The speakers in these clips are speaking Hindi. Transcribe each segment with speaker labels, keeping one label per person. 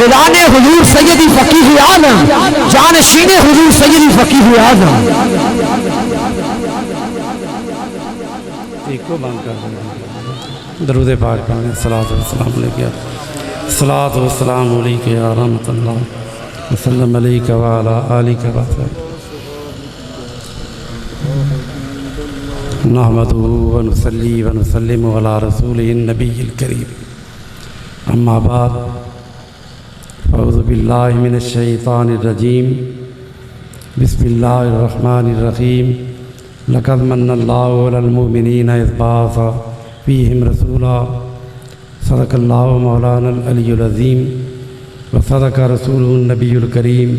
Speaker 1: गुलाने हुजूर सैयदी फकीह आज़म, जानशीने हुजूर सैयदी फकीह आज़म।
Speaker 2: एक को बंद कर दें, दरूद पाक पढ़ें। सलात व सलाम अलैका, सलात व सलाम अलैका या रहमतुल्लाह व सल्लम अलैका व अला आलिका व नहमदुहु व नुसल्ली व नुसल्लिमु अला रसूलिहिन नबिय्यिल करीम। अम्मा बाद, अऊज़ु बिल्लाहि मिनश शैतानिर रजीम। बिस्मिल्लाहिर रहमानिर रहीम। लक़द मन्नल्लाहु अलल मुमिनीना इज़ बअस फ़ीहिम रसूला। सदक़ल्लाहु मौलानल अलियुल अज़ीम व सदक़ रसूलुहुन नबियुल करीम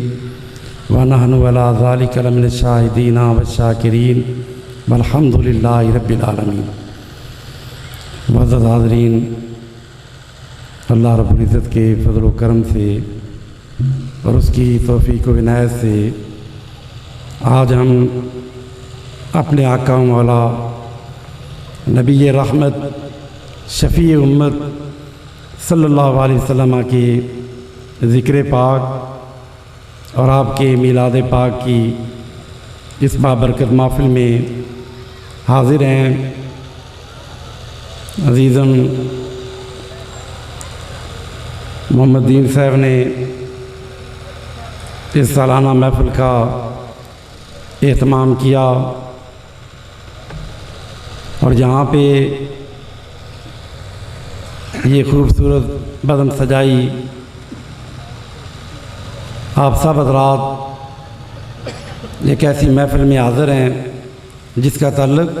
Speaker 2: व नहनु अला ज़ालिका लमिनश शाहिदीन व शाकिरीन वल्हम्दुलिल्लाहि रब्बिल आलमीन। मुअज़्ज़ज़ हाज़रीन, अल्लाह रब्बुल इज़्ज़त के फ़ज़ल व करम से और उसकी तौफ़ीक़ व इनायत से आज हम अपने आका मौला नबी रहमत शफ़ी उम्मत सल्लल्लाहु अलैहि वसल्लम के ज़िक्र पाक और आपके मीलाद पाक की इस बाबरकत महफ़िल में हाज़िर हैं। अज़ीज़म मोहम्मद दीन साहब ने इस सालाना महफ़िल का एहतमाम किया और यहाँ पे ये खूबसूरत बदन सजाई। आप सब हज़रात एक ऐसी महफ़िल में हाज़िर हैं जिसका ताल्लुक़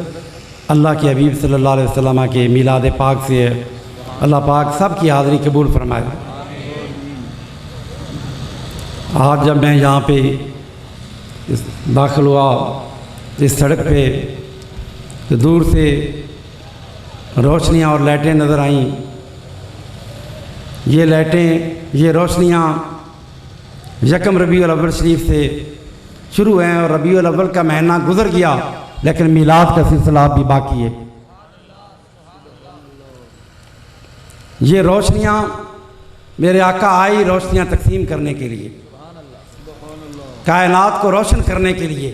Speaker 2: अल्लाह के हबीब सल्लल्लाहु अलैहि वसल्लम के मीलाद पाक से है। अल्लाह पाक सब की हाज़िरी कबूल फरमाए। आज जब मैं यहाँ पे दाखिल हुआ इस सड़क पे तो दूर से रोशनियाँ और लाइटें नज़र आईं। ये लाइटें, ये रोशनियाँ यकम रबीउल अव्वल शरीफ से शुरू हैं और रबीउल अव्वल का महीना गुजर गया, लेकिन मिलाद का सिलसिला भी बाकी है। ये रोशनियाँ मेरे आका आई रोशनियाँ तकसीम करने के लिए, कायनात को रोशन करने के लिए,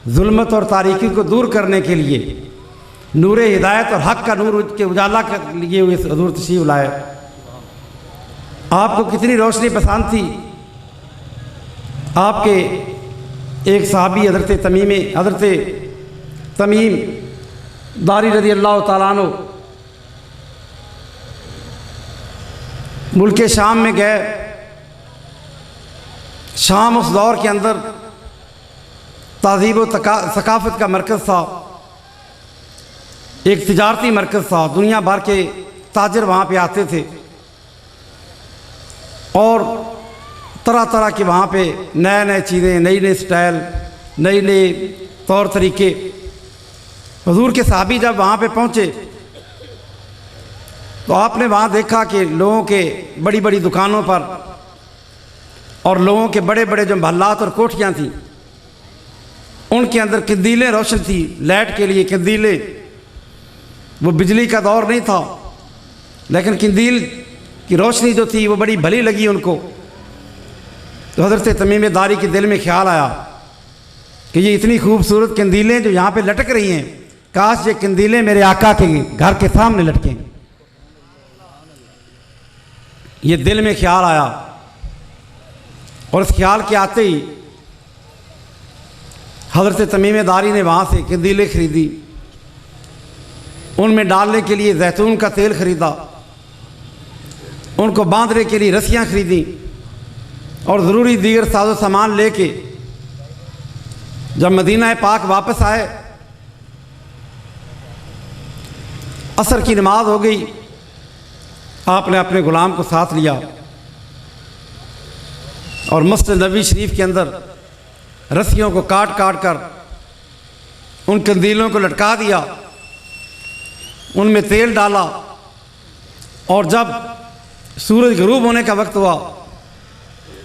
Speaker 2: जुल्मत और तारीकी को दूर करने के लिए, नूर हिदायत और हक़ का नूर के उजाला कर लिए हुए हज़ूर तशरीफ़ लाए। आपको कितनी रोशनी पसंद थी। आपके एक सहाबी हज़रत तमीम दारी रज़ी अल्लाह तआला अन्हु मुल्क शाम में गए। शाम उस दौर के अंदर तहज़ीब व सकाफ़त का मरकज़ था, एक तिजारती मरकज़ था। दुनिया भर के ताजर वहाँ पे आते थे और तरह तरह के वहाँ पे नए नए चीज़ें, नई नई स्टाइल, नए नए तौर तरीके। हुज़ूर के सहाबी जब वहाँ पे पहुँचे तो आपने वहाँ देखा कि लोगों के बड़ी बड़ी दुकानों पर और लोगों के बड़े बड़े जो महल्लात और कोठियाँ थीं उनके अंदर कंदीलें रोशन थी। लाइट के लिए कंदीलें, वो बिजली का दौर नहीं था, लेकिन कंदील की रोशनी जो थी वो बड़ी भली लगी उनको। तो हज़रत तमीम दारी के दिल में ख्याल आया कि ये इतनी खूबसूरत कंदीलें जो यहाँ पे लटक रही हैं, काश ये कंदीलें मेरे आका के घर के सामने लटकें। ये दिल में ख्याल आया और इस ख्याल के आते ही हज़रत तमीम दारी ने वहाँ से कंदीलें खरीदी, उनमें डालने के लिए जैतून का तेल ख़रीदा, उनको बांधने के लिए रस्सियाँ खरीदी और ज़रूरी दीगर साजो सामान लेके जब मदीना पाक वापस आए, असर की नमाज हो गई। आपने अपने ग़ुलाम को साथ लिया और मस्जिद नबी शरीफ के अंदर रस्सियों को काट काट कर उन कंदीलों को लटका दिया, उनमें तेल डाला और जब सूरज ग़ुरूब होने का वक्त हुआ,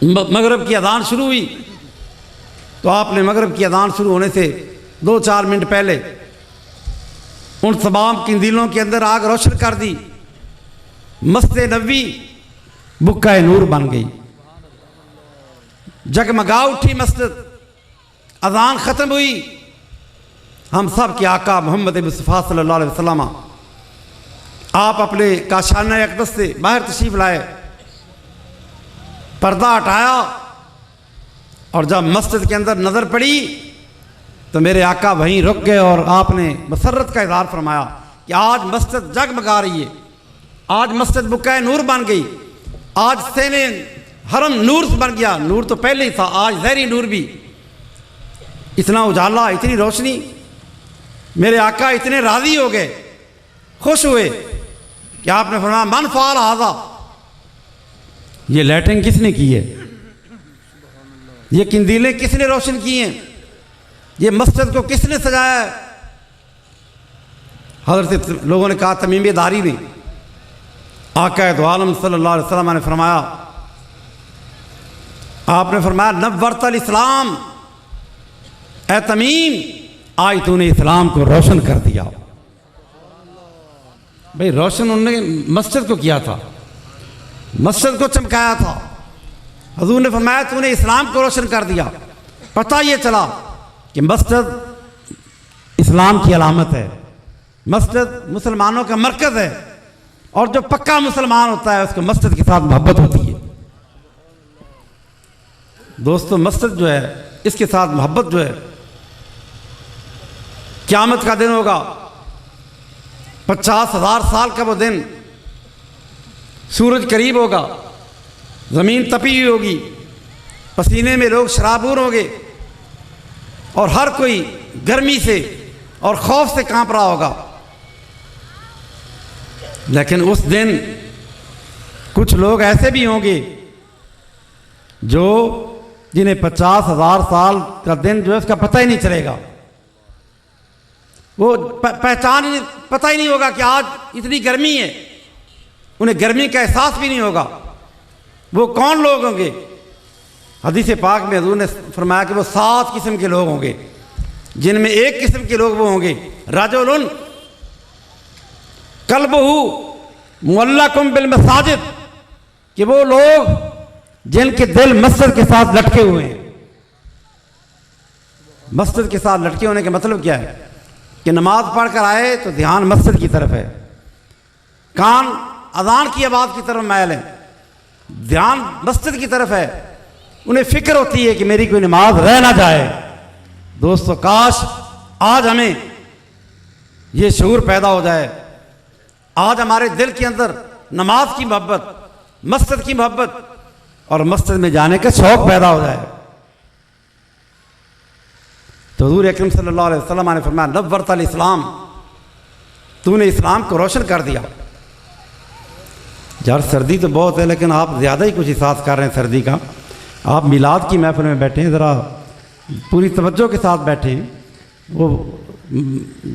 Speaker 2: मगरिब की अज़ान शुरू हुई, तो आपने मगरिब की अज़ान शुरू होने से 2-4 मिनट पहले उन तमाम कंदीलों के अंदर आग रोशन कर दी। मस्जिद नबी बुक्का नूर बन गई, जगमगा उठी मस्जिद, अजान ख़त्म हुई। हम सब के आका मोहम्मद मुस्तफ़ा सल्लल्लाहु अलैहि वसल्लम आप अपने काशाना अक़दस से बाहर तशरीफ़ लाए, पर्दा हटाया और जब मस्जिद के अंदर नज़र पड़ी तो मेरे आका वहीं रुक गए और आपने मसरत का इज़हार फरमाया कि आज मस्जिद जगमगा रही है, आज मस्जिद बुक्का नूर बन गई, आज सेने हरम नूर से बन गया। नूर तो पहले ही था, आज ज़हरी नूर भी। इतना उजाला, इतनी रोशनी। मेरे आका इतने राज़ी हो गए, खुश हुए कि आपने फरमाया मन फ़ाल हाज़ा, ये लाइटिंग किसने की है, ये किंदीलें किसने रोशन की हैं, ये मस्जिद को किसने सजाया है। हज़रत लोगों ने कहा, तमीम दारी ने, आका दो आलम सल्लल्लाहु अलैहि वसल्लम ने फरमाया, आपने फरमाया नव्वरतल इस्लाम, ए तमीम आज तूने इस्लाम को रोशन कर दिया। भाई रोशन उन्होंने मस्जिद को किया था, मस्जिद को चमकाया था। हुजूर ने फरमाया तूने इस्लाम को रोशन कर दिया। पता ये चला कि मस्जिद इस्लाम की अलामत है, मस्जिद मुसलमानों का मरकज़ है, और जो पक्का मुसलमान होता है उसको मस्जिद के साथ मोहब्बत होती है। दोस्तों मस्जिद जो है, इसके साथ मोहब्बत जो है, क़यामत का दिन होगा, 50,000 साल का वो दिन, सूरज करीब होगा, ज़मीन तपी हुई होगी, पसीने में लोग शराबूर होंगे और हर कोई गर्मी से और खौफ से कांप रहा होगा। लेकिन उस दिन कुछ लोग ऐसे भी होंगे जो जिन्हें 50,000 साल का दिन जो है उसका पता ही नहीं चलेगा, वो पहचान ही पता ही नहीं होगा कि आज इतनी गर्मी है, उन्हें गर्मी का एहसास भी नहीं होगा। वो कौन लोग होंगे? हदीस पाक में हुज़ूर ने फरमाया कि वो 7 किस्म के लोग होंगे, जिनमें एक किस्म के लोग वो होंगे रजुलुन कल्बहु मुअल्लकुम बिल मसाजिद, कि वो लोग जिनके दिल मस्जिद के साथ लटके हुए हैं। मस्जिद के साथ लटके होने का मतलब क्या है कि नमाज पढ़कर आए तो ध्यान मस्जिद की तरफ है, कान अजान की आवाज़ की तरफ मैल है, ध्यान मस्जिद की तरफ है। उन्हें फिक्र होती है कि मेरी कोई नमाज रह ना जाए। दोस्तों काश आज हमें ये शऊर पैदा हो जाए, आज हमारे दिल के अंदर नमाज की मोहब्बत, मस्जिद की मोहब्बत और मस्जिद में जाने का शौक़ पैदा हो जाए। तो हुज़ूर अकरम सल्लल्लाहु अलैहि वसल्लम ने फरमाया नव्वरतल इस्लाम, तूने इस्लाम को रोशन कर दिया। यार सर्दी तो बहुत है, लेकिन आप ज़्यादा ही कुछ एहसास कर रहे हैं सर्दी का। आप मिलाद की महफिल में बैठे हैं, ज़रा पूरी तवज्जो के साथ बैठे हैं। वो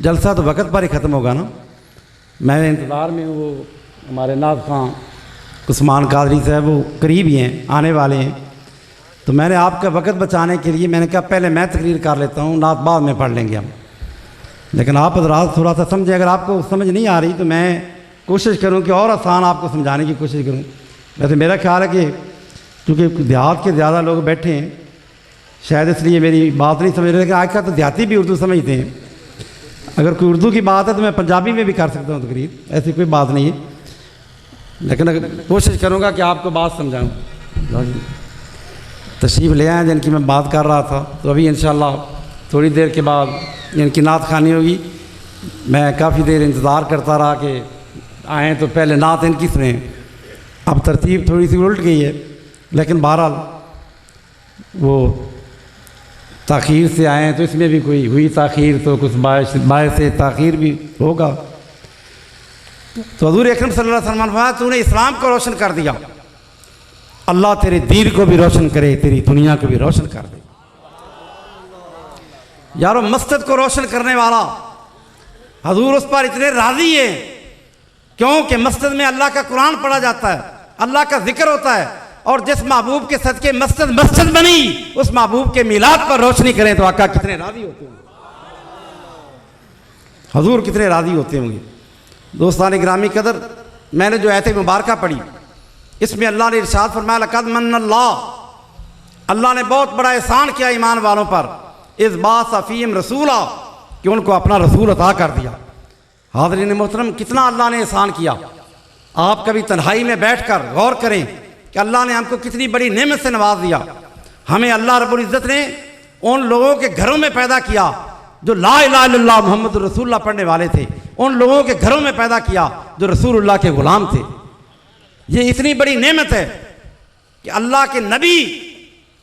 Speaker 2: जलसा तो वक़्त पर ही ख़त्म होगा ना। मैं इंतज़ार में हूँ, वो हमारे नाज़ खां उस्मान कादरी साहब वो करीब ही हैं, आने वाले हैं। तो मैंने आपका वक़्त बचाने के लिए मैंने कहा पहले मैं तकरीर कर लेता हूँ, नात बाद में पढ़ लेंगे हम। लेकिन आप हज़रात थोड़ा सा समझें, अगर आपको समझ नहीं आ रही तो मैं कोशिश करूं कि और आसान आपको समझाने की कोशिश करूं। वैसे मेरा ख्याल है कि क्योंकि देहात के ज़्यादा लोग बैठे हैं, शायद इसलिए मेरी बात नहीं समझ रहे, लेकिन आजकल तो देहाती भी उर्दू समझते हैं। अगर कोई उर्दू की बात है तो मैं पंजाबी में भी कर सकता हूँ तकरीर, ऐसी कोई बात नहीं है। लेकिन अगर कोशिश करूँगा कि आपको बात समझाऊँ। तशरीफ़ ले आए जिनकी मैं बात कर रहा था, तो अभी इंशाअल्लाह थोड़ी देर के बाद इनकी नात खानी होगी। मैं काफ़ी देर इंतज़ार करता रहा कि आएँ तो पहले नात इनकी सुने। अब तरतीब थोड़ी सी उलट गई है, लेकिन बहरहाल वो ताख़ीर से आए तो इसमें भी कोई हुई ताख़ीर, तो कुछ बायस से ताख़ीर भी होगा। तो हुज़ूर अकरम सल्लल्लाहु अलैहि वसल्लम ने तूने इस्लाम को रोशन कर दिया, अल्लाह तेरे दीन को भी रोशन करे, तेरी दुनिया को भी रोशन कर दे। यारो मस्जिद को रोशन करने वाला हुज़ूर उस पर इतने राज़ी हैं क्योंकि मस्जिद में अल्लाह का कुरान पढ़ा जाता है, अल्लाह का जिक्र होता है, और जिस महबूब के सदके मस्जिद मस्जिद बनी उस महबूब के मिलाद पर रोशनी करें तो आका कितने राज़ी होते होंगे, हुज़ूर कितने राज़ी होते होंगे। दोस्तान गिरामी कदर, मैंने जो आयत मुबारका पढ़ी इसमें अल्लाह ने इरशाद फरमाया लक़द मन्नल्लाह, अल्लाह ने बहुत बड़ा एहसान किया ईमान वालों पर, इस बात सफ़ीम रसूला, कि उनको अपना रसूल अता कर दिया। हाज़रीन मोहतरम, कितना अल्लाह ने एहसान किया। आप कभी तन्हाई में बैठकर गौर करें कि अल्लाह ने हमको कितनी बड़ी नेमत से नवाज दिया। हमें अल्लाह रब्बुल इज़्ज़त ने उन लोगों के घरों में पैदा किया जो ला इलाहा इल्लल्लाह मुहम्मद रसूलुल्लाह पढ़ने वाले थे, उन लोगों के घरों में पैदा किया जो रसूलुल्लाह के गुलाम थे। ये इतनी बड़ी नेमत है कि अल्लाह के नबी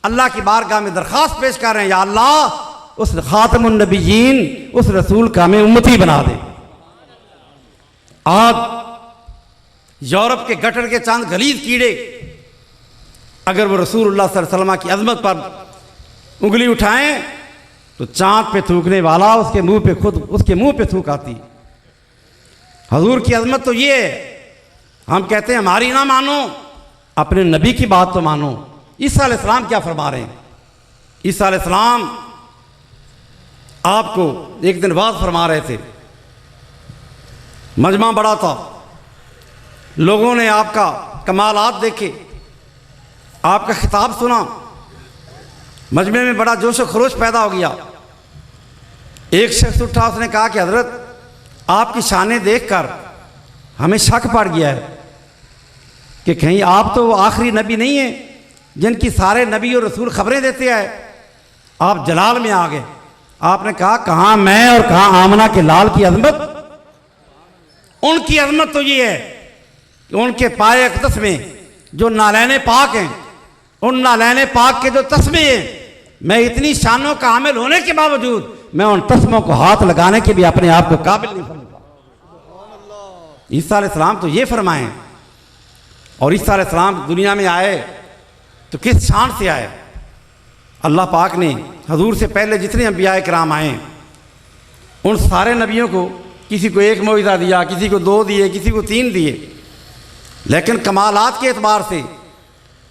Speaker 2: अल्लाह की बारगाह में दरख्वास्त पेश कर रहे हैं, या अल्लाह उस खातमुन नबिय्यीन, उस रसूल का हमें उम्मती बना दे। आज यूरोप के गटर के चंद गलीज कीड़े अगर वो रसूलुल्लाह सल्लल्लाहु अलैहि वसल्लम की अजमत पर उंगली उठाएं तो चांद पे थूकने वाला उसके मुंह पे थूक आती। हजूर की अजमत तो ये है, हम कहते हैं हमारी ना मानो, अपने नबी की बात तो मानो। ईसा अलैहिस्सलाम क्या फरमा रहे हैं? ईसा अलैहिस्सलाम आपको एक दिन वाज़ फरमा रहे थे, मजमा बड़ा था, लोगों ने आपका कमालात देखे, आपका खिताब सुना, मजमे में बड़ा जोश व खरोश पैदा हो गया। एक शख्स उठा, उसने कहा कि हजरत आपकी शानें देखकर हमें शक पड़ गया है कि कहीं आप तो आखिरी नबी नहीं हैं जिनकी सारे नबी और रसूल खबरें देते आए, आप जलाल में आ गए। आपने कहा कहाँ मैं और कहाँ आमना के लाल की अजमत। उनकी अजमत तो ये है कि उनके पाए अक़दस में जो नालैने पाक हैं, उन नालैने पाक के जो तस्मे हैं, मैं इतनी शानों का हामिल होने के बावजूद मैं उन तस्मों को हाथ लगाने के भी अपने आप को काबिल नहीं समझता। ईसा अलैहिस्सलाम तो ये फरमाएं। और ईसा अलैहिस्सलाम दुनिया में आए तो किस शान से आए? अल्लाह पाक ने हजूर से पहले जितने अंबिया किराम आए उन सारे नबियों को किसी को एक मौइज़ा दिया, किसी को 2 दिए, किसी को 3 दिए, लेकिन कमालात के एतबार से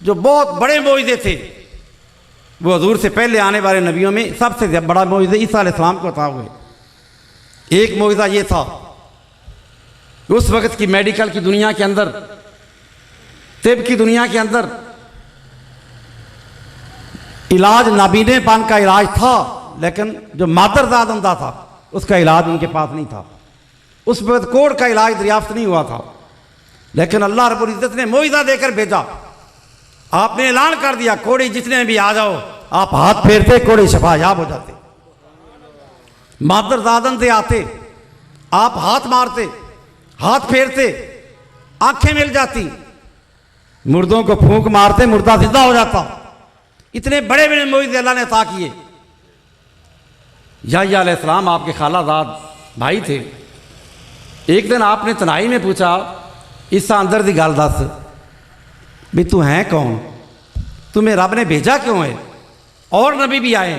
Speaker 2: जो बहुत बड़े मौइज़े थे वो हजूर से पहले आने वाले नबियों में सबसे बड़ा मौइज़ा ईसा अलैहिस्सलाम को अता हुए। एक मौइज़ा ये था, उस वक़्त की मेडिकल की दुनिया के अंदर, तिब की दुनिया के अंदर इलाज नाबीनेपन का इलाज था, लेकिन जो मादरजाद अंधा था उसका इलाज उनके पास नहीं था। उस वक्त कोढ़ का इलाज दरियाफ्त नहीं हुआ था, लेकिन अल्लाह रब्बुल इज़्ज़त ने मोइज़ा देकर भेजा। आपने ऐलान कर दिया कोढ़ी जितने भी आ जाओ, आप हाथ फेरते कोढ़ी शफायाब हो जाते। मादरजादन से आते, आप हाथ मारते, हाथ फेरते, आंखें मिल जाती, मुर्दों को फूंक मारते, मुर्दा जिंदा हो जाता। इतने बड़े बड़े मोइज़े अल्लाह ने अता किए। याह्या अलैहिस्सलाम आपके खालाजाद भाई थे। एक दिन आपने तनाई में पूछा, ईसा अंदर दी गल दस भी तू है कौन, तुम्हें रब ने भेजा क्यों है? और नबी भी आए,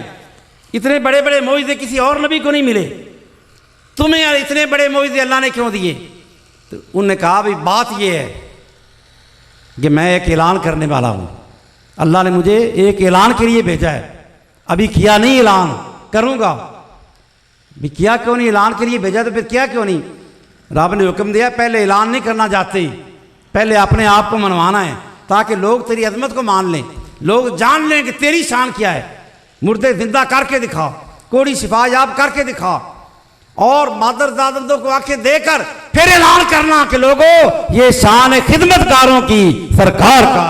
Speaker 2: इतने बड़े बड़े मोइज़े किसी और नबी को नहीं मिले, तुम्हें यार इतने बड़े मोइज़े अल्लाह ने क्यों दिए? तो उन्होंने कहा भाई बात यह है कि मैं एक ऐलान करने वाला हूँ, अल्लाह ने मुझे एक ऐलान के लिए भेजा है, अभी किया नहीं, ऐलान करूँगा। भी किया क्यों नहीं? ऐलान के लिए भेजा तो फिर किया क्यों नहीं? रब ने हुक्म दिया पहले ऐलान नहीं करना चाहते ही, पहले अपने आप को मनवाना है ताकि लोग तेरी अजमत को मान लें, लोग जान लें कि तेरी शान क्या है। मुर्दे जिंदा करके दिखा, कोढ़ी शिफायाब करके दिखा, और मादरजादों को आंखें देकर फिर ऐलान करना कि लोगों ये शान है खिदमतगारों की, सरकार का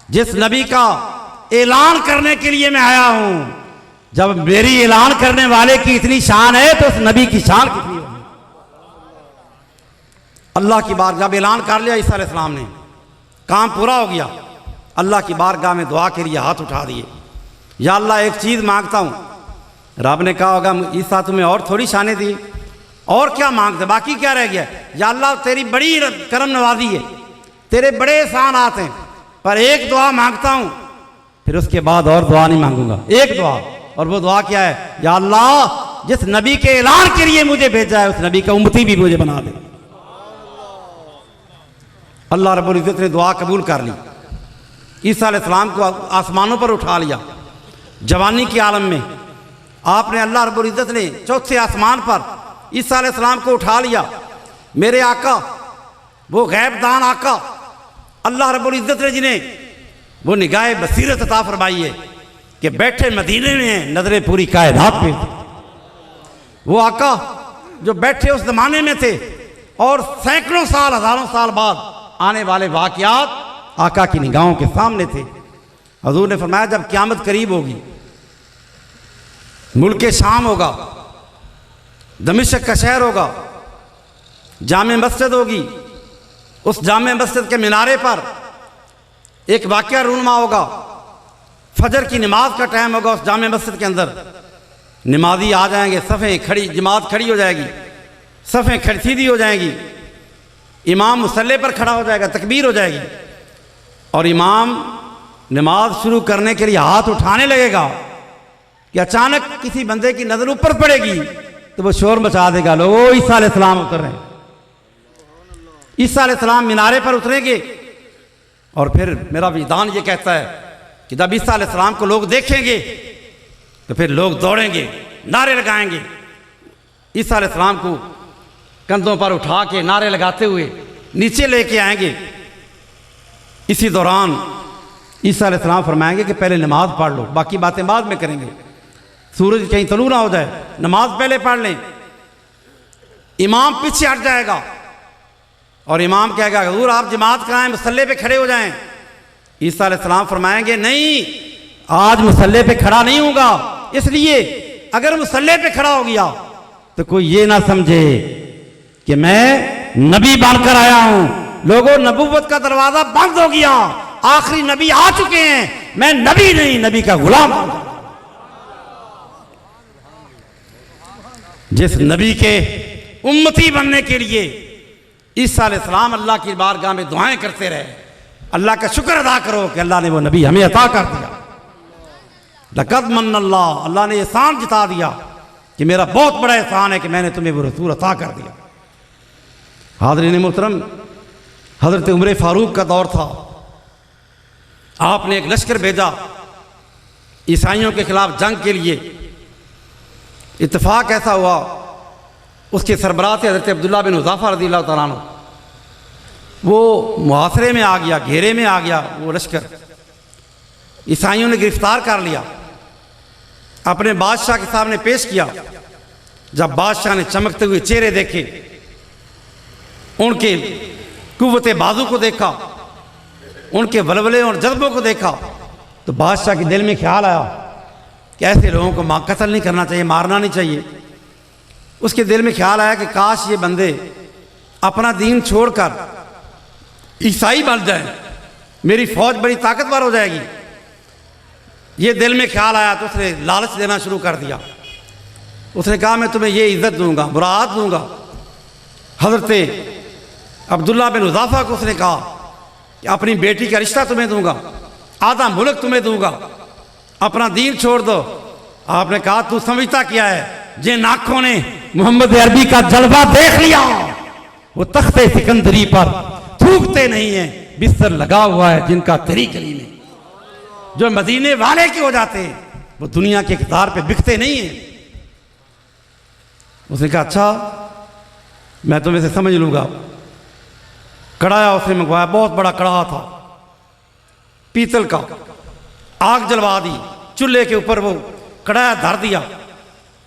Speaker 2: जिस नबी का ऐलान करने के लिए मैं आया हूं, जब मेरी ऐलान करने वाले की इतनी शान है तो उस नबी की शान कितनी होगी? अल्लाह की बारगाह में ऐलान कर लिया ईसा अलैहिस्सलाम ने, काम पूरा हो गया। अल्लाह की बारगाह में दुआ के लिए हाथ उठा दिए, या अल्लाह एक चीज़ मांगता हूँ। रब ने कहा होगा ईसा तुम्हें और थोड़ी शानें दी, और क्या मांगते, बाकी क्या रह गया? या अल्लाह तेरी बड़ी करम नवाजी है, तेरे बड़े एहसान आते हैं, पर एक दुआ मांगता हूँ, फिर उसके बाद और दुआ नहीं मांगूंगा। एक दुआ, और वो दुआ क्या है? या अल्लाह जिस नबी के ऐलान के लिए मुझे भेजा है उस नबी का उम्मती भी मुझे बना दे। अल्लाह रब्बुल इज़्ज़त ने दुआ कबूल कर ली। ईसा अलैहिस्सलाम को आसमानों पर उठा लिया जवानी के आलम में। आपने अल्लाह रब्बुल इज़्ज़त ने चौथे आसमान पर ईसा अलैहिस्सलाम को उठा लिया। मेरे आका, वो गैबदान आका अल्लाह रब्बुल इज़्ज़त ने जिन्हें वो निगाह बसीरत अता फरमाई है कि बैठे मदीने में नजरें पूरी कायनात पे थे। वो आका जो बैठे उस जमाने में थे और सैकड़ों साल हजारों साल बाद आने वाले वाक़यात आका की निगाहों के सामने थे। हजूर ने फरमाया जब क़यामत करीब होगी, मुल्क शाम होगा, दमिश्क का शहर होगा, जामे मस्जिद होगी, उस जामे मस्जिद के मीनारे पर एक वाक़या रूनुमा होगा। फजर की नमाज का टाइम होगा, उस जामे मस्जिद के अंदर नमाजी आ जाएंगे, सफ़ें खड़ी, जमात खड़ी हो जाएगी, सफ़ें खड़ी सीधी हो जाएंगी, इमाम मुसल्ले पर खड़ा हो जाएगा, तकबीर हो जाएगी और इमाम नमाज शुरू करने के लिए हाथ उठाने लगेगा कि अचानक किसी बंदे की नज़र ऊपर पड़ेगी तो वो शोर मचा देगा, लोगो ईसा अलैहिस्सलाम उतर रहे हैं। ईसा अलैहिस्सलाम मीनारे पर उतरेंगे और फिर मेरा विधान ये कहता है कि जब ईसा अलैहिस्सलाम को लोग देखेंगे तो फिर लोग दौड़ेंगे, नारे लगाएंगे, ईसा अलैहिस्सलाम को कंधों पर उठा के नारे लगाते हुए नीचे लेके आएंगे। इसी दौरान ईसा अलैहिस्सलाम फरमाएंगे कि पहले नमाज पढ़ लो, बाकी बातें बाद में करेंगे, सूरज कहीं तलू ना हो जाए, नमाज पहले पढ़ लें। इमाम पीछे हट जाएगा और इमाम कहेगा हुजूर आप जमात कराएं, मुसल्ले पे खड़े हो जाएं। ईसा अलैहिस्सलाम फरमाएंगे नहीं, आज मुसल्ले पे खड़ा नहीं होगा, इसलिए अगर मुसल्ले पे खड़ा हो गया तो कोई ये ना समझे कि मैं नबी बनकर आया हूं। लोगों, नबूवत का दरवाजा बंद हो गया, आखिरी नबी आ चुके हैं, मैं नबी नहीं नबी का गुलाम हूं। जिस नबी के उम्मती बनने के लिए ईसा अलैहिस्सलाम अल्लाह की बारगाह में दुआएं करते रहे, अल्लाह का शुक्र अदा करो कि अल्लाह ने वो नबी हमें अता कर दिया। लक़द मन्नल्लाह, अल्लाह ने एहसान जिता दिया कि मेरा बहुत बड़ा एहसान है कि मैंने तुम्हें वो रसूल अता कर दिया। हाज़रीन मोहतरम, हज़रत उमर फारूक का दौर था, आपने एक लश्कर भेजा ईसाइयों के खिलाफ जंग के लिए। इत्तेफाक ऐसा हुआ, उसके सरबराह थे हज़रत अब्दुल्ला बिन हुज़ाफ़ा रज़ियल्लाहु तआला अन्हु, वो मुहासरे में आ गया, घेरे में आ गया वो लश्कर। ईसाइयों ने गिरफ्तार कर लिया, अपने बादशाह के सामने पेश किया। जब बादशाह ने चमकते हुए चेहरे देखे, उनके कुव्वते बाजू को देखा, उनके वलवले और जज्बों को देखा, तो बादशाह के दिल में ख्याल आया कि ऐसे लोगों को कत्ल नहीं करना चाहिए, मारना नहीं चाहिए। उसके दिल में ख्याल आया कि काश ये बंदे अपना दीन छोड़कर ईसाई बन जाए, मेरी फौज बड़ी ताकतवर हो जाएगी। ये दिल में ख्याल आया तो उसने लालच देना शुरू कर दिया। उसने कहा मैं तुम्हें ये इज्जत दूंगा, बुरात दूंगा। हज़रत अब्दुल्ला बिन हुज़ाफ़ा को उसने कहा कि अपनी बेटी का रिश्ता तुम्हें दूंगा, आधा मुल्क तुम्हें दूंगा, अपना दीन छोड़ दो। आपने कहा तू समझता क्या है, जिन आंखों ने मोहम्मद अरबी का जलवा देख लिया वो तख्ते सिकंदरी पर थूकते नहीं है, बिस्तर लगा हुआ है जिनका तेरी गली में। जो मदीने वाले के हो जाते हैं वो दुनिया के इक़्तिदार पे बिकते नहीं हैं। उसने कहा अच्छा मैं तुम्हें से समझ लूंगा। कढ़ाया उसने मंगवाया, बहुत बड़ा कढ़ा था पीतल का, आग जलवा दी, चूल्हे के ऊपर वो कढ़ाया धर दिया,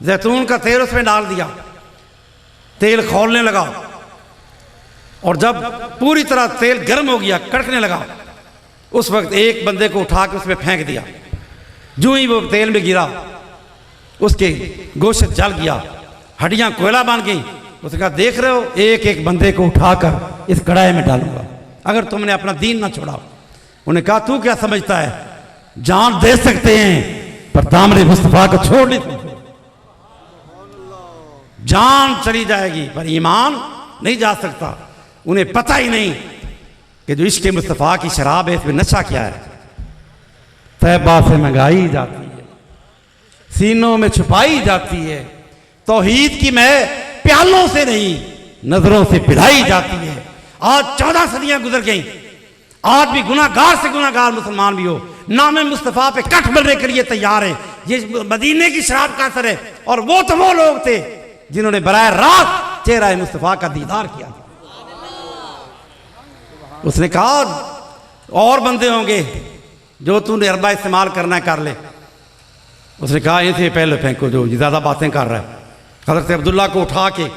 Speaker 2: जैतून का तेल उसमें डाल दिया, तेल खौलने लगा और जब पूरी तरह तेल गर्म हो गया, कड़कने लगा, उस वक्त एक बंदे को उठा के उसमें फेंक दिया। जो ही वो तेल में गिरा उसके गोश्त जल गया, हड्डियां कोयला बन गई। उसने कहा देख रहे हो, एक एक बंदे को उठाकर इस कढ़ाई में डालूंगा अगर तुमने अपना दीन ना छोड़ा। उन्हें कहा तू क्या समझता है, जान दे सकते हैं पर दामन मुस्तफा को छोड़ नहीं सकते। जान चली जाएगी पर ईमान नहीं जा सकता। उन्हें पता ही नहीं कि जो इश्क़ मुस्तफा की शराब है इसमें नशा क्या है। तैबा से मंगाई जाती है, सीनों में छुपाई जाती है, तौहीद की मैं प्यालों से नहीं नजरों से पिलाई जाती है। आज 14 सदियां गुजर गई, आज भी गुनाहगार से गुनाहगार मुसलमान भी हो, नाम मुस्तफ़ा पे कट बनने के लिए तैयार है। ये मदीने की शराब का असर है। और वो तो वो लोग थे जिन्होंने बराह रात चेहरा मुस्तफ़ा का दीदार किया। उसने कहा और बंदे होंगे जो तूने अरबा इस्तेमाल करना है कर ले। उसने कहा इसे पहले फेंको जो ज़्यादा बातें कर रहा है। हज़रत अब्दुल्ला को उठा के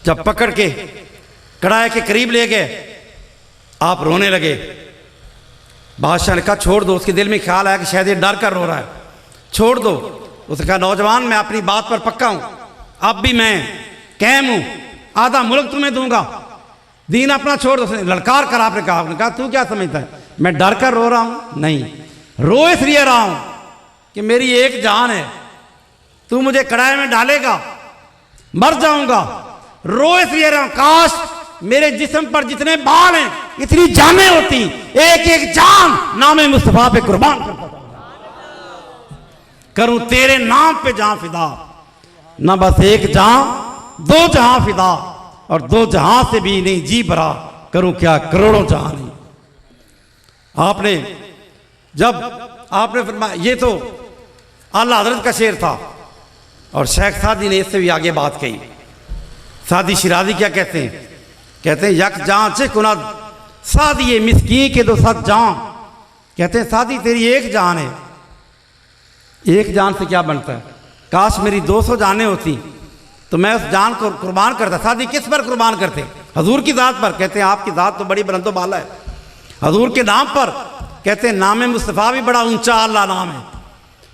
Speaker 2: जब पकड़ के कढ़ाई के करीब ले गए, आप रोने लगे। बादशाह ने कहा छोड़ दो। उसके दिल में ख्याल आया कि शायद ये डर कर रो रहा है, छोड़ दो। उसने कहा नौजवान मैं अपनी बात पर पक्का हूँ, अब भी मैं कायम हूँ, आधा मुल्क तुम्हें दूंगा, दीन अपना छोड़ दो। उसने ललकार कर आपने कहा तू क्या समझता है मैं डर कर रो रहा हूँ? नहीं, रो इसलिए रहा हूँ कि मेरी एक जान है, तू मुझे कढ़ाई में डालेगा मर जाऊंगा। रो इसलिए रहा हूँ काश मेरे जिस्म पर जितने बाल हैं इतनी जानें होती, एक एक जान नामे मुस्तफा पे कुर्बान करता करूं तेरे नाम पे जान फिदा। ना बस एक जान दो जहां फिदा, और दो जहां से भी नहीं जी भरा करूं क्या करोड़ों जहां नहीं। आपने जब आपने फरमाया, ये तो आला हजरत का शेर था और शेख सादी ने इससे भी आगे बात कही। सादी शिराजी क्या कहते हैं? कहते हैं यक जान से कुना सादी ये मिसकी के दो सत जान। कहते हैं सादी तेरी एक जान है, एक जान से क्या बनता है? काश मेरी 200 जानें होती तो मैं उस जान को कुर्बान करता। सादी किस पर कुर्बान करते? हजूर की ज़ात पर। कहते हैं आपकी ज़ात तो बड़ी बुलंदो बाला है, हजूर के नाम पर। कहते हैं नाम मुस्तफ़ा भी बड़ा ऊंचा अल्लाह नाम है।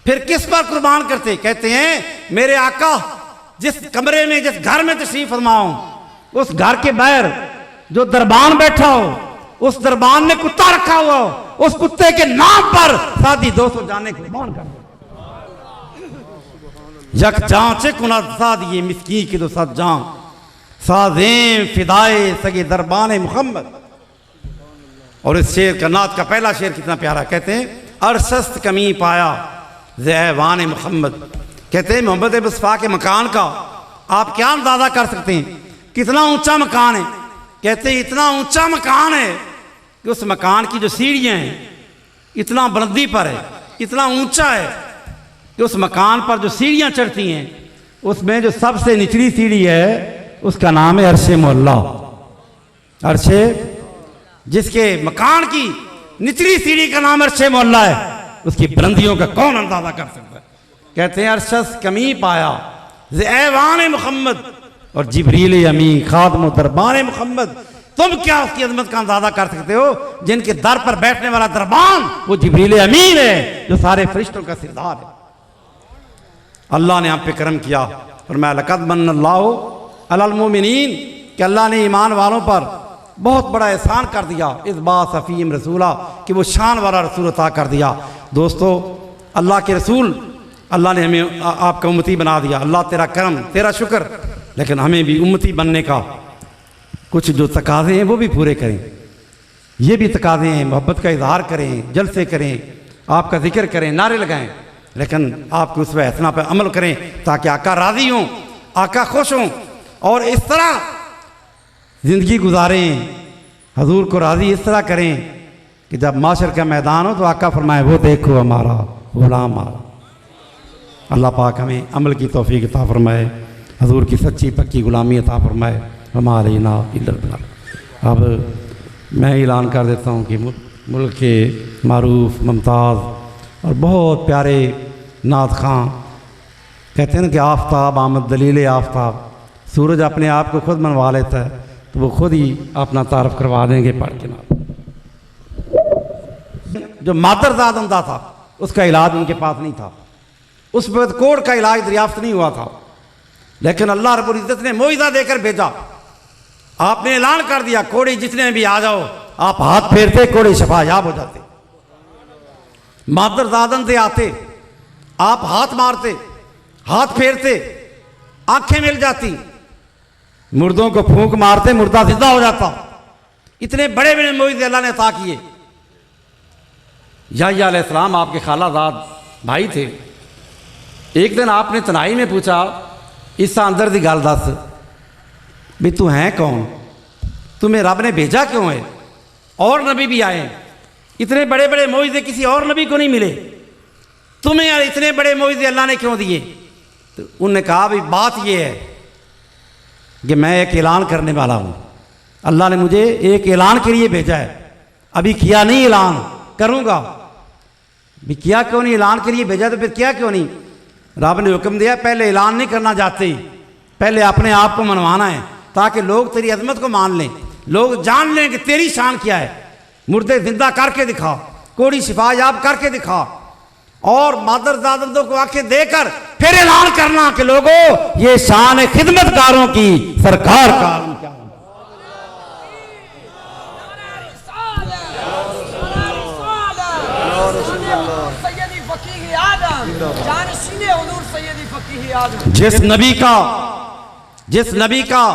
Speaker 2: फिर किस पर कुर्बान करते? कहते हैं मेरे आका जिस कमरे में जिस घर में तशरीफ फरमाओ, उस घर के बाहर जो दरबान बैठा हो, उस दरबान में कुत्ता रखा हुआ हो, उस कुत्ते के नाम पर सादी 200 जाने कुर्बान कर दो। यक जान से कुना सादी मिस्की की तो सद जान सादें फिदाए सगे दरबान मुहम्मद। और इस शेर का नात का पहला शेर कितना प्यारा। कहते हैं अरसस्त कमी पाया ज़ैवान मुहम्मद। कहते हैं मोहम्मद मुस्तफ़ा के मकान का आप क्या अंदाज़ा कर सकते हैं कितना ऊंचा मकान है? कहते हैं इतना ऊंचा मकान है कि उस मकान की जो सीढ़ियाँ हैं इतना बुलंदी पर है, इतना ऊंचा है कि उस मकान पर जो सीढ़ियाँ चढ़ती हैं उसमें जो सबसे निचली सीढ़ी है उसका नाम है अर्शे मोहल्ला। अर्शे, जिसके मकान की निचली सीढ़ी का नाम अर्शे मोहल्ला है, उसकी बुलंदियों का कौन अंदाजा कर सकता है? कहते हैं अरशस कमी पाया ज़ैवान मुहम्मद और जिब्रील अमी खादम दरबान मुहम्मद। तुम क्या उसकी अजमत का अंदाजा कर सकते हो जिनके दर पर बैठने वाला दरबान वो जिब्रील अमीन है जो सारे फरिश्तों का सिरदार है। अल्लाह ने हम पे करम किया और मैं लक़द मन्नल्लाहु अलल मोमिनीन कि अल्लाह ने ईमान वालों पर बहुत बड़ा एहसान कर दिया। इस बात सफ़ीम रसूला कि वो शान वाला रसूल अता कर दिया। दोस्तों अल्लाह के रसूल, अल्लाह ने हमें आपका उम्मती बना दिया। अल्लाह तेरा करम, तेरा शुक्र। लेकिन हमें भी उम्मती बनने का कुछ जो तकाज़े हैं वो भी पूरे करें। ये भी तकाज़े हैं, मोहब्बत का इजहार करें, जलसे करें, आपका जिक्र करें, नारे लगाएं, लेकिन आपको उस फैसला पर अमल करें ताकि आका राज़ी हों, आका खुश हों और इस तरह ज़िंदगी गुजारें, हजूर को राज़ी इस तरह करें कि जब माशर का मैदान हो तो आका फरमाए वो देखो हमारा गुलाम हमारा। अल्लाह पाक हमें अमल की तौफीक अता फरमाए, हजूर की सच्ची पक्की गुलामी अता फरमाए। हमारे ना अब मैं ऐलान कर देता हूँ कि मुल्क के मारूफ मुमताज़ और बहुत प्यारे नात खां कहते हैं ना कि आफ्ताब आमद दलील आफ्ताब, सूरज अपने आप को खुद मनवा लेता है तो वो खुद ही अपना तारफ़ करवा देंगे पढ़ के ना। जो मादरजाद अंधा था उसका इलाज उनके पास नहीं था, उस वक्त कोढ़ का इलाज दरियाफ्त नहीं हुआ था, लेकिन अल्लाह रब्बुल इज़्ज़त ने मोइज़ा देकर भेजा। आपने ऐलान कर दिया कोढ़ी जितने भी आ जाओ, आप हाथ फेरते कोढ़ी शफायाब हो जाते। मादरजाद अंधे आते, आप हाथ मारते, हाथ फेरते, आंखें मिल जाती, मुर्दों को फूंक मारते, मुर्दा जिंदा हो जाता। इतने बड़े बड़े मोइज़े अल्लाह ने अता किए। याह्या अलैहिस्सलाम आपके खालाजाद भाई थे। एक दिन आपने तनाई में पूछा इस अंदर दी गल दस भी तू है कौन, तुम्हें रब ने भेजा क्यों है? और नबी भी आए, इतने बड़े बड़े मोइज़े किसी और नबी को नहीं मिले, तुम्हें यार इतने बड़े मोइज़े अल्लाह ने क्यों दिए? तो उन्होंने कहा भाई बात ये है कि मैं एक ऐलान करने वाला हूँ, अल्लाह ने मुझे एक ऐलान के लिए भेजा है, अभी किया नहीं ऐलान, करूँगा। भी किया क्यों नहीं? ऐलान के लिए भेजा तो फिर किया क्यों नहीं? रब ने हुक्म दिया पहले ऐलान नहीं करना चाहते, पहले अपने आप को मनवाना है ताकि लोग तेरी अजमत को मान लें, लोग जान लें कि तेरी शान क्या है। मुर्दे जिंदा करके दिखा, कोड़ी शिफा याब करके दिखा, और मादर दादों को आंखें देकर फिर ऐलान करना कि लोगों ये शान है खिदमतगारों की, सरकार का आलम क्या है। जिस नबी का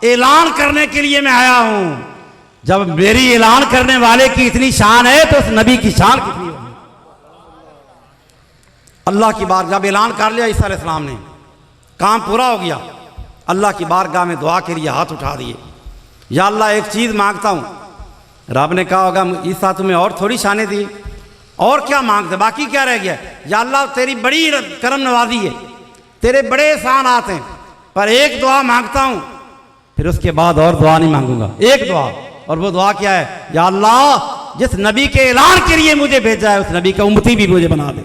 Speaker 2: ऐलान करने के लिए मैं आया हूं, जब मेरी ऐलान करने वाले की इतनी शान है तो उस नबी की शान कितनी होगी। अल्लाह की बारगाह जब ऐलान कर लिया ईसा अलैहिस्सलाम ने, काम पूरा हो गया, अल्लाह की बारगाह में दुआ के लिए हाथ उठा दिए, या अल्लाह एक चीज़ मांगता हूँ। रब ने कहा होगा ईसा तुम्हें और थोड़ी शानें दी, और क्या मांगते, बाकी क्या रह गया? या अल्लाह तेरी बड़ी करम नवाजी है, तेरे बड़े एहसान आते हैं, पर एक दुआ मांगता हूँ, फिर उसके बाद और दुआ नहीं मांगूंगा, एक दुआ। और वो दुआ क्या है? या अल्लाह जिस नबी के ऐलान के लिए मुझे भेजा है उस नबी का उम्मती भी मुझे बना दे।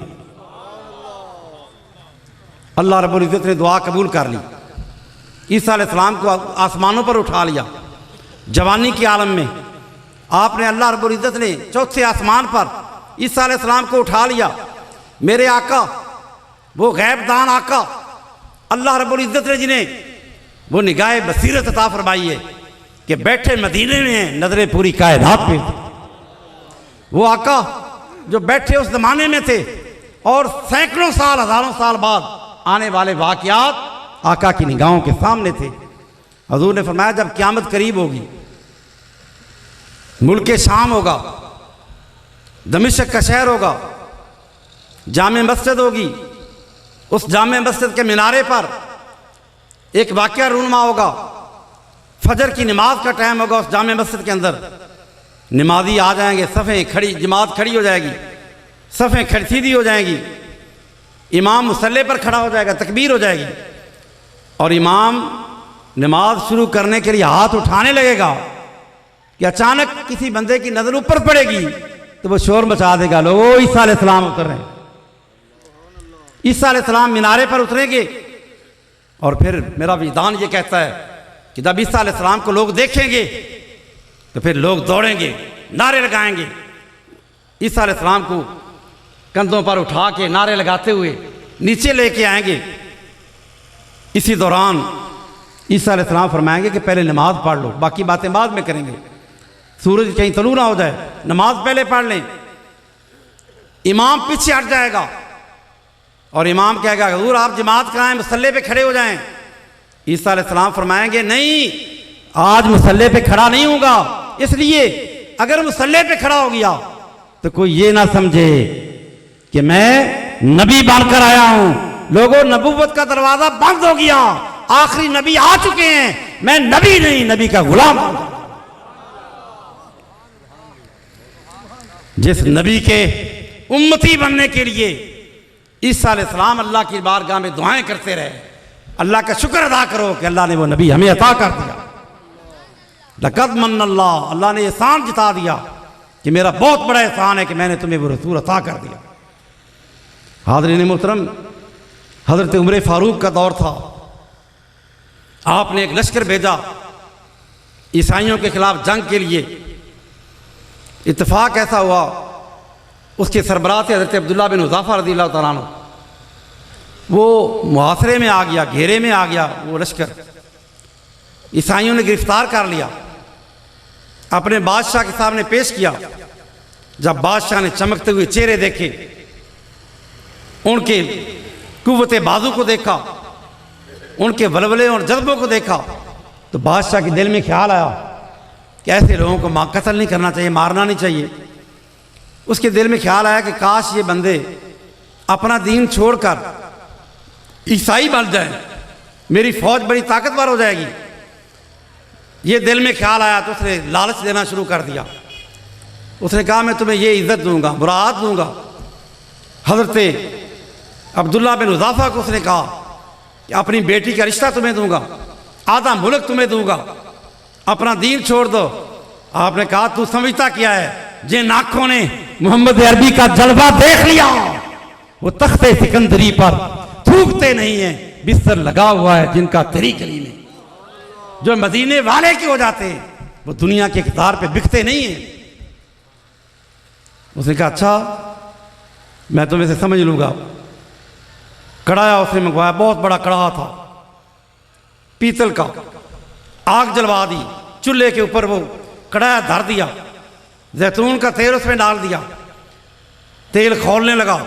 Speaker 2: अल्लाह रब्बुल इज़्ज़त ने दुआ कबूल कर ली, ईसा अलैहिस्सलाम को आसमानों पर उठा लिया, जवानी के आलम में आपने अल्लाह रब्बुल इज़्ज़त ने चौथे आसमान पर ईसा अलैहिस्सलाम को उठा लिया। मेरे आका, वो गैबदान आका अल्लाह रब्बुल इज़्ज़त ने जिन्हें वो निगाह बसीरत अता फरमाई है कि बैठे मदीने में नजरें पूरी कायनात पे, वो आका जो बैठे उस जमाने में थे और सैकड़ों साल हजारों साल बाद आने वाले वाकयात आका की निगाहों के सामने थे। हजूर ने फरमाया जब क़यामत करीब होगी, मुल्क शाम होगा, दमिश्क का शहर होगा, जामे मस्जिद होगी, उस जामे मस्जिद के मीनारे पर एक वाकया रूनुमा होगा, फजर की नमाज का टाइम होगा, उस जामे मस्जिद के अंदर नमाजी आ जाएंगे, सफ़ें खड़ी, जमात खड़ी हो जाएगी, सफ़ें खड़ी सीधी हो जाएंगी, इमाम मुसल्ले पर खड़ा हो जाएगा, तकबीर हो जाएगी, और इमाम नमाज शुरू करने के लिए हाथ उठाने लगेगा कि अचानक किसी बंदे की नज़र ऊपर पड़ेगी तो वो शोर मचा देगा, लोगो ईसा अलैहिस्सलाम उतर रहे हैं। ईसा अलैहिस्सलाम मीनारे पर उतरेंगे, और फिर मेरा विधान ये कहता है कि जब ईसा अलैहिस्सलाम को लोग देखेंगे तो फिर लोग दौड़ेंगे, नारे लगाएंगे, ईसा अलैहिस्सलाम को कंधों पर उठा के नारे लगाते हुए नीचे लेके आएंगे। इसी दौरान ईसा अलैहिस्सलाम फरमाएंगे कि पहले नमाज पढ़ लो, बाकी बातें बाद में करेंगे, सूरज कहीं तलू ना हो जाए, नमाज पहले पढ़ लें। इमाम पीछे हट जाएगा और इमाम कहेगा हुजूर आप जमात कराएं, मुसल्ले पे खड़े हो जाएं। ईसा अलैहिस्सलाम फरमाएंगे नहीं, आज मुसल्ले पे खड़ा नहीं होगा, इसलिए अगर मुसल्ले पे खड़ा हो गया तो कोई ये ना समझे कि मैं नबी बनकर आया हूं। लोगों, नबूवत का दरवाजा बंद हो गया, आखिरी नबी आ चुके हैं, मैं नबी नहीं नबी का गुलाम हूं। जिस नबी के उम्मती बनने के लिए ईसा अलैहिस्सलाम अल्लाह की बारगाह में दुआएं करते रहे, अल्लाह का शुक्र अदा करो कि अल्लाह ने वो नबी हमें अता कर दिया। लक़द मन्नल्लाह, अल्लाह ने एहसान जता दिया कि मेरा बहुत बड़ा एहसान है कि मैंने तुम्हें वो रसूल अता कर दिया। हाज़रीन मोहतरम, हज़रत उमर फारूक का दौर था, आपने एक लश्कर भेजा ईसाइयों के खिलाफ जंग के लिए। इत्तेफाक ऐसा हुआ, उसके सरबराह थे हज़रत अब्दुल्ला बिन हुज़ाफ़ा रज़ियल्लाहु तआला अन्हु, वो मुहासरे में आ गया, घेरे में आ गया वो लश्कर, ईसाइयों ने गिरफ्तार कर लिया, अपने बादशाह के सामने पेश किया। जब बादशाह ने चमकते हुए चेहरे देखे, उनके कुव्वते बाजू को देखा, उनके वलवले और जज्बों को देखा, तो बादशाह के दिल में ख्याल आया कि ऐसे लोगों को कत्ल नहीं करना चाहिए, मारना नहीं चाहिए। उसके दिल में ख्याल आया कि काश ये बंदे अपना दीन छोड़कर ईसाई बन जाए, मेरी फौज बड़ी ताकतवर हो जाएगी। ये दिल में ख्याल आया तो उसने लालच देना शुरू कर दिया उसने कहा मैं तुम्हें ये इज़्ज़त दूंगा, मुराद दूंगा। हज़रत अब्दुल्ला बिन हुज़ाफ़ा को उसने कहा कि अपनी बेटी का रिश्ता तुम्हें दूंगा, आधा मुल्क तुम्हें दूंगा, अपना दीन छोड़ दो। आपने कहा तू समझता क्या है, जिन आंखों ने मोहम्मद अरबी का जलवा देख लिया वो तख्ते सिकंदरी पर थूकते नहीं है, बिस्तर लगा हुआ है जिनका तेरी गली में। जो मदीने वाले के हो जाते हैं वो दुनिया के इक़्तिदार पे बिकते नहीं है। उसने कहा अच्छा मैं तुम्हें से समझ लूंगा। कढ़ाया उसने मंगवाया, बहुत बड़ा कढ़ा था पीतल का, आग जलवा दी, चूल्हे के ऊपर वो कढ़ाया धर दिया, जैतून का तेल उसमें डाल दिया, तेल खौलने लगा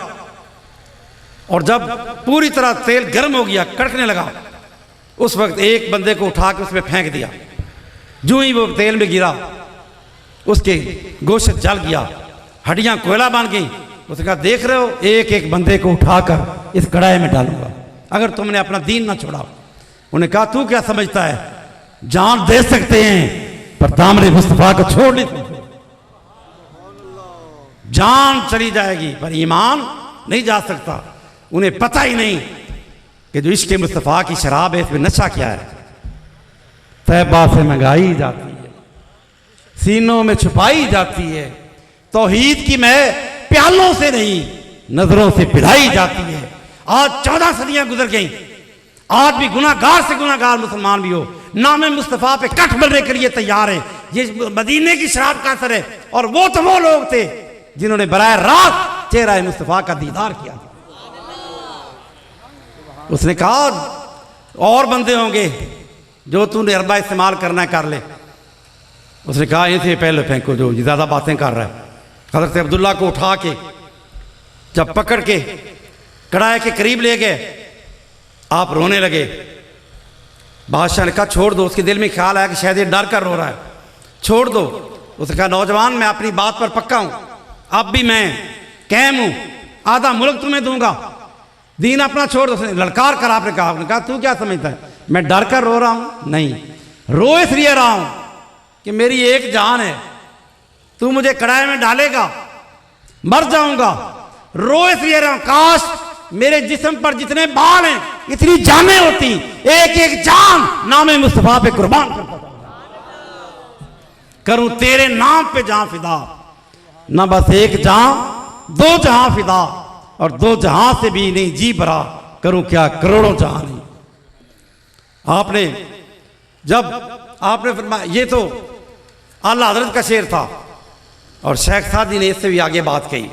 Speaker 2: और जब पूरी तरह तेल गर्म हो गया, कड़कने लगा, उस वक्त एक बंदे को उठा के उसमें फेंक दिया। जो ही वो तेल में गिरा उसके गोश्त जल गया, हड्डियां कोयला बन गई। उसने कहा देख रहे हो, एक एक बंदे को उठाकर इस कढ़ाई में डालूंगा अगर तुमने अपना दीन ना छोड़ा। उन्हें कहा तू क्या समझता है, जान दे सकते हैं पर दामन मुस्तफा को छोड़ नहीं सकते। जान चली जाएगी पर ईमान नहीं जा सकता। उन्हें पता ही नहीं कि जो इश्क़ मुस्तफा की शराब है इसमें नशा क्या है। तैबा से मंगाई जाती है, सीनों में छुपाई जाती है, तौहीद की मैं प्यालों से नहीं नजरों से पिलाई जाती है। आज 14 सदियां गुजर गई, आज भी गुनाहगार से गुनाहगार मुसलमान भी हो नाम मुस्तफ़ा पे कट बनने के लिए तैयार है। ये मदीने की शराब का असर है। और वो तो वो लोग थे जिन्होंने बराह रात चेहरा मुस्तफ़ा का दीदार किया। उसने कहा और बंदे होंगे जो तूने अरबा इस्तेमाल करना है कर ले। उसने कहा इसे पहले फेंको जो ज़्यादा बातें कर रहा है। हज़रत अब्दुल्ला को उठा के जब पकड़ के कढ़ाई के करीब ले गए, आप रोने लगे। बादशाह ने कहा छोड़ दो। उसके दिल में ख्याल आया कि शायद ये डर कर रो रहा है, छोड़ दो। उसने कहा नौजवान मैं अपनी बात पर पक्का हूं, अब भी मैं कायम हूं, आधा मुल्क तुम्हें दूंगा, दीन अपना छोड़ दो। उसने ललकार कर आपने कहा तू क्या समझता है मैं डर कर रो रहा हूं? नहीं, रो इसलिए रहा हूं कि मेरी एक जान है, तू मुझे कढ़ाई में डालेगा मर जाऊंगा। रो इसलिए रहा हूं काश मेरे जिस्म पर जितने बाल हैं इतनी जानें होती, एक एक जान नामे मुस्तफा पे कुर्बान करता करूं तेरे नाम पे जान फिदा। ना बस एक जान दो जहां फिदा, और दो जहां से भी नहीं जी भरा करूं क्या करोड़ों जहां नहीं। आपने जब आपने फरमाया, ये तो आला हज़रत का शेर था और शेख सादी ने इससे भी आगे बात कही।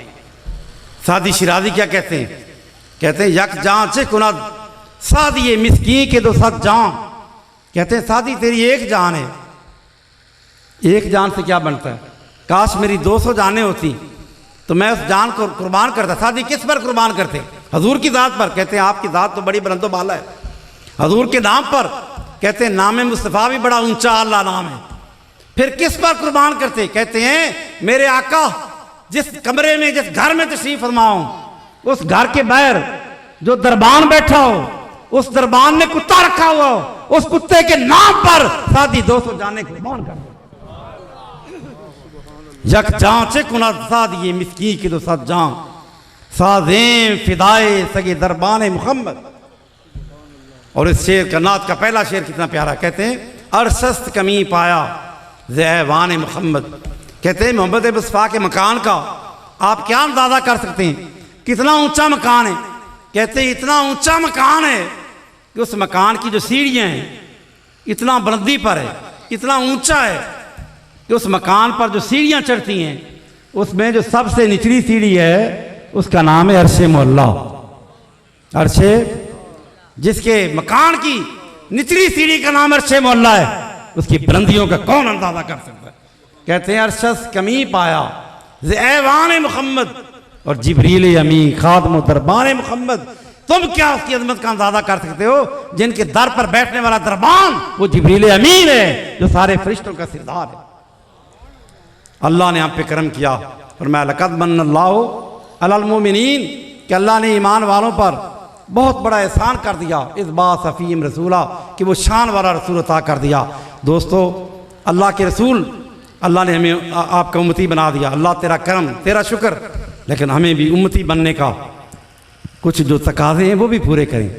Speaker 2: सादी शिराजी क्या कहते हैं, कहते हैं यक जान से कुना सादी ये मिस्कीन के दो सत जान। कहते हैं सादी तेरी एक जान है, एक जान से क्या बनता है, काश मेरी 200 जानें होती तो मैं उस जान को कुर्बान करता। सादी किस पर कुर्बान करते, हजूर की ज़ात पर। कहते हैं आपकी ज़ात तो बड़ी बुलंदो बाला है, हजूर के नाम पर। कहते हैं नाम मुस्तफ़ा भी बड़ा ऊंचा अल्लाह नाम है। फिर किस पर कुर्बान करते, कहते हैं मेरे आका जिस कमरे में जिस घर में तशरीफ फरमाओ उस घर के बाहर जो दरबान बैठा हो उस दरबान में कुत्ता रखा हुआ हो, उस कुत्ते के नाम पर सादी 200 जाने कुर्बान कर दो। यक जान से कुना सादी मिस्कीन की दो सत जान सादें फिदाए सगे दरबान मुहम्मद। और इस शेर का नात का पहला शेर कितना प्यारा, कहते हैं अरसस्त कमी पाया ज़ैवान मुहम्मद। कहते हैं मोहम्मद मुस्तफ़ा के मकान का आप क्या अंदाज़ा कर सकते हैं, कितना ऊंचा मकान है। कहते हैं इतना ऊंचा मकान है कि उस मकान की जो सीढ़ियाँ हैं इतना बुलंदी पर है, इतना ऊंचा है कि उस मकान पर जो सीढ़ियाँ चढ़ती हैं उसमें जो सबसे निचली सीढ़ी है उसका नाम है अर्शे मोहल्ला। अर्शे जिसके मकान की निचली सीढ़ी का नाम अर्शे मोहल्ला है, उसकी बुलंदियों का कौन अंदाजा कर सकता है। कहते हैं अरशस कमी पाया ज़ैवान मुहम्मद और जिब्रील अमी खादम दरबान मुहम्मद। तुम क्या उसकी अजमत का अंदाजा कर सकते हो जिनके दर पर बैठने वाला दरबान वो जिब्रील अमीन है जो सारे फरिश्तों का सिरदार है। अल्लाह ने आप पे करम किया, फरमाया लक़द मन्नल्लाहु अलल मोमिनीन कि अल्लाह ने ईमान वालों पर बहुत बड़ा एहसान कर दिया। इस बात सफ़ीम रसूला कि वो शान वाला रसूल अता कर दिया। दोस्तों अल्लाह के रसूल अल्लाह ने हमें आपका उम्मती बना दिया, अल्लाह तेरा करम, तेरा शुक्र, लेकिन हमें भी उम्मती बनने का कुछ जो तकाज़े हैं वो भी पूरे करें।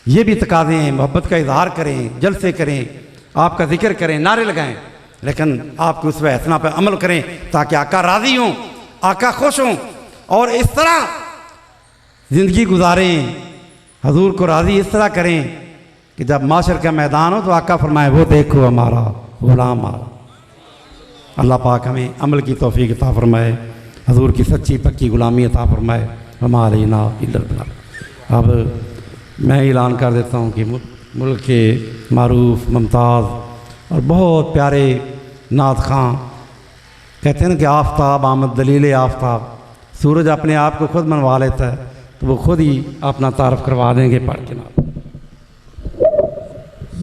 Speaker 2: ये भी तकाज़े हैं, मोहब्बत का इजहार करें, जलसे करें, आपका जिक्र करें, नारे लगाएं, लेकिन आपके उस हसना पर अमल करें ताकि आका राज़ी हों, आका खुश हों और इस तरह ज़िंदगी गुजारें, हजूर को राज़ी इस तरह करें कि जब माशर का मैदान हो तो आका फरमाए वो देखो हमारा गुलाम हमारा। अल्लाह पाक हमें अमल की तौफीक अता फरमाए, हजूर की सच्ची पक्की गुलामी अता फरमाए। हमारे ना इल्लल्लाह। अब मैं ऐलान कर देता हूँ कि मुल्क के मारूफ मुमताज़ और बहुत प्यारे नात खां कहते हैं ना कि आफ्ताब आमद दलील आफ्ताब, सूरज अपने आप को खुद मनवा लेता है, तो वो खुद ही अपना तारफ़ करवा देंगे पढ़ के ना।